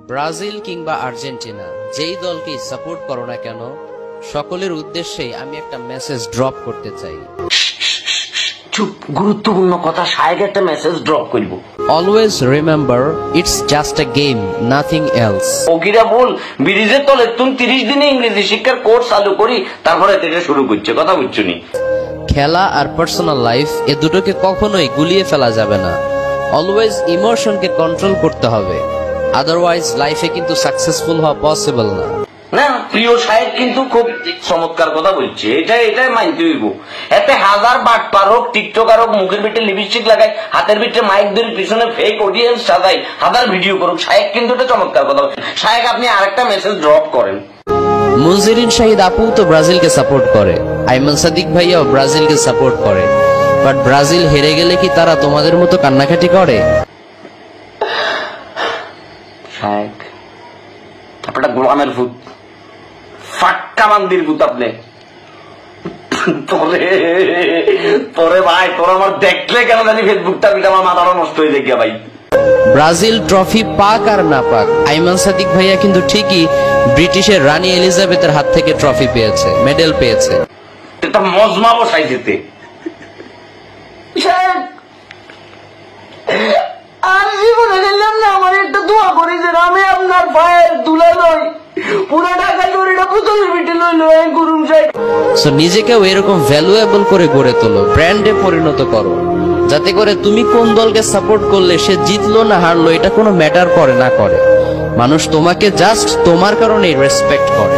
Brazil কিংবা Argentina যেই দলকেই support করো না কেন, সকলের উদ্দেশ্যেই আমি একটা মেসেজ ড্রপ করতে চাই। চুপ, গুরুত্বপূর্ণ কথা। শায়েক একটা মেসেজ ড্রপ করব। Always remember, it's just a game, nothing else. ওকিরা বল ব্রিজের তলে তুমি 30 দিনে ইংরেজি শিক্ষার কোর্স চালু করি, তারপরে থেকে শুরু করছে। কথা বুঝছো নি? খেলা আর পার্সোনাল লাইফ এ দুটোকে কখনোই গুলিয়ে ফেলা যাবে না। অলওয়েজ ইমোশনকে কন্ট্রোল করতে হবে, আদারওয়াইজ লাইফে কিন্তু সাকসেসফুল হওয়া পসিবল না। না, প্রিয় সাহেব কিন্তু খুব চমৎকার কথা বলছে। এটাই মানতে হইব। এতে হাজার বাটপার হোক, টিকটকার হোক, মুখের ভিতরে লিপস্টিক লাগাই, হাতের ভিতরে মাইক ধরে পিছনে ফেক অডিয়েন্স সাজাই, হাজার ভিডিও করুক, সাহেব কিন্তু এটা চমৎকার কথা বলছে। সাহেব আপনি আরেকটা মেসেজ ড্রপ করেন। মুনজিরিন শাহিদ আপু তো ব্রাজিলকে সাপোর্ট করে, আইমান সাদিক ভাইয়াও ব্রাজিলকে সাপোর্ট করে, বাট ব্রাজিল হেরে গেলে কি তারা তোমাদের মতো কান্নাকাটি করে? সাহেব আপনারা গোলামের ভূত, ফাটকা মান্দির ভূত। আপনি তোরে ভাই, তোর আমার দেখলে কেন জানি ফেসবুকটা আমার মাথাটা নষ্ট হয়ে যায় ভাই। ব্রাজিল ট্রফি পাক আর না পাক, আইমান সাদিক ভাইয়া কিন্তু ঠিকই ব্রিটিশের রানী এলিজাবেথের হাত থেকে ট্রফি পেয়েছে, মেডেল পেয়েছে। এটা মজমা বসাই যেতে। আর জীবনে গেলাম না, আমার একটা দোয়া করি যে আমি আপনার পায়ের দুলা নই, পুরো ঢাকা দড়িটা পুতুলের পিঠে লইল গুরুম সাহেব। সো নিজেকেও এরকম ভ্যালুয়েবল করে গড়ে তোলো, ব্র্যান্ডে পরিণত করো, যাতে করে তুমি কোন দলকে সাপোর্ট করলে সে জিতলো না হারলো এটা কোনো ম্যাটার করে না করে। মানুষ তোমাকে জাস্ট তোমার কারণেই রেসপেক্ট করে।